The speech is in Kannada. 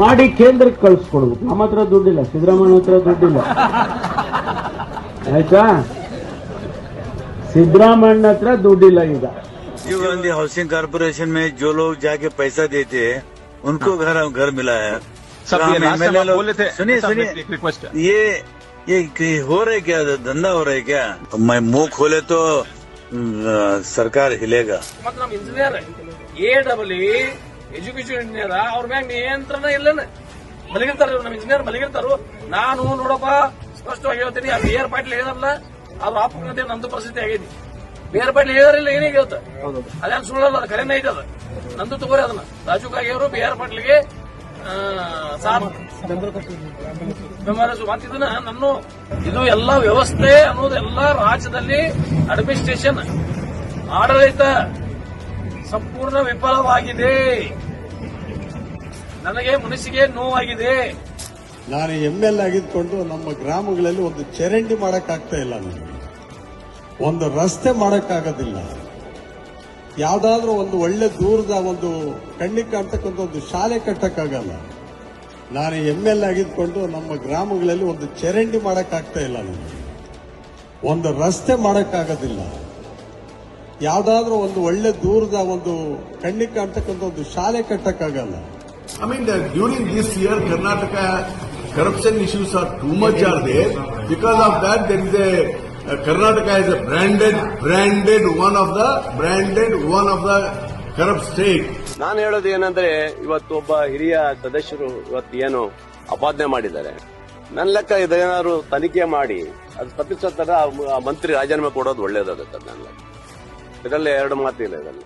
ಮಾಡಿ ಕೇಂದ್ರಕ್ಕೆ ಕಳಿಸ್ಕೊಡ್ಬೇಕು. ನಮ್ಮ ಹತ್ರ ದುಡ್ಡಿಲ್ಲ, ಸಿದ್ದರಾಮಯ್ಯ ಹತ್ರ ದುಡ್ಡಿಲ್ಲ. ಆಯ್ತಾ, ಸಿದ್ದರಾಮಯ್ಯ ಹತ್ರ ದುಡ್ಡಿಲ್ಲ. ಈಗ राजीव गांधी हाउसिंग कॉर्पोरेशन में जो लोग जाके पैसा देते हैं उनको घर मिला है। सब ये लास्ट टाइम आप बोले थे। सुनिए रिक्वेस्ट, ये हो रहा है क्या, धंधा हो रहा है क्या? मैं मुंह खोले तो सरकार हिलेगा। मतलब इंजीनियर AEE ಎಜುಕೇಶನ್ ಇಂಜಿನಿಯರ್ ಅವ್ರ ಮ್ಯಾಗ ನಿಯಂತ್ರಣ ಇಲ್ಲನ ಮಲಗಿರ್ತಾರ. ನಮ್ಮ ಇಂಜಿನಿಯರ್ ಮಲಗಿರ್ತಾರು. ನಾನು ನೋಡಪ್ಪ ಸ್ಪಷ್ಟವಾಗಿ ಹೇಳ್ತೀನಿ, ಆ ಬಿ ಆರ್ ಪಾಟೀಲ್ ಹೇಳಿದ್ರಲ್ಲ, ಅವ್ರ ಆಪುಕತೆ ನಂದು ಪರಿಸ್ಥಿತಿ ಆಗೈತಿ. ಬಿ ಆರ್ ಪಾಟೀಲ್ ಹೇಳಿದ್ರಿಲ್ಲ, ಏನೇಗೆ ಹೇಳ್ತ ಅದೇನು ಸುಳ್ಳಲ್ಲ, ಅದು ಕರೆನೇ ಐತೆ. ಅದು ನಂದು ತಗೋರಿ. ಅದನ್ನ ರಾಜು ಕಾಗೆ ಅವರು ಬಿ ಆರ್ ಪಾಟೀಲ್ಗೆ ಬೆಂಬಲಿಸುವ ಮಾತಿದ್ದನ್ನ ನನ್ನ ಇದು ಎಲ್ಲ ವ್ಯವಸ್ಥೆ ಅನ್ನೋದೆಲ್ಲ ರಾಜ್ಯದಲ್ಲಿ ಅಡ್ಮಿನಿಸ್ಟ್ರೇಷನ್ ಆಡಳಿತ ಸಂಪೂರ್ಣ ವಿಫಲವಾಗಿದೆ. ನನಗೆ ಮನಸ್ಸಿಗೆ ನೋವಾಗಿದೆ. ನಾನು ML ಆಗಿದ್ಕೊಂಡು ನಮ್ಮ ಗ್ರಾಮಗಳಲ್ಲಿ ಒಂದು ಚರಂಡಿ ಮಾಡಕ್ಕಾಗ್ತಾ ಇಲ್ಲ, ನನಗೆ ಒಂದು ರಸ್ತೆ ಮಾಡಕ್ಕಾಗೋದಿಲ್ಲ, ಯಾವ್ದಾದ್ರೂ ಒಂದು ಒಳ್ಳೆ ದೂರದ ಒಂದು ಕಣ್ಣಿಗೆ ಕಾಣ್ತಕ್ಕಂಥ ಒಂದು ಶಾಲೆ ಕಟ್ಟಕ್ಕಾಗಲ್ಲ. ನಾನು ML ಆಗಿದ್ಕೊಂಡು ನಮ್ಮ ಗ್ರಾಮಗಳಲ್ಲಿ ಒಂದು ಚರಂಡಿ ಮಾಡಕ್ಕಾಗ್ತಾ ಇಲ್ಲ, ನನಗೆ ಒಂದು ರಸ್ತೆ ಮಾಡಕ್ಕಾಗೋದಿಲ್ಲ, ಯಾವ್ದಾದ್ರೂ ಒಂದು ಒಳ್ಳೆ ದೂರದ ಒಂದು ಕಣ್ಣಿಗೆ ಕಾಣ್ತಕ್ಕಂಥ ಒಂದು ಶಾಲೆ ಕಟ್ಟಕ್ಕಾಗಲ್ಲ. I mean, during this year, Karnataka corruption issues are too much are there. Because of that, there is Karnataka is a branded one of the corrupt state. ನಾನು ಹೇಳೋದು ಏನಂದ್ರೆ, ಇವತ್ತು ಒಬ್ಬ ಹಿರಿಯ ಸದಸ್ಯರು ಇವತ್ತು ಏನು ಅಪಾದನೆ ಮಾಡಿದ್ದಾರೆ, ನನ್ನ ಲೆಕ್ಕ ಇದೇನಾದ್ರು ತನಿಖೆ ಮಾಡಿ ಅದು ತಪ್ಪಿಸೋ ತರ ಮಂತ್ರಿ ರಾಜೀನಾಮೆ ಕೊಡೋದು ಒಳ್ಳೇದಾಗುತ್ತೆ. ನನ್ನ ಲೆಕ್ಕ ಇದರಲ್ಲಿ ಎರಡು ಮಾತಿಲ್ಲ ಇದರಲ್ಲಿ.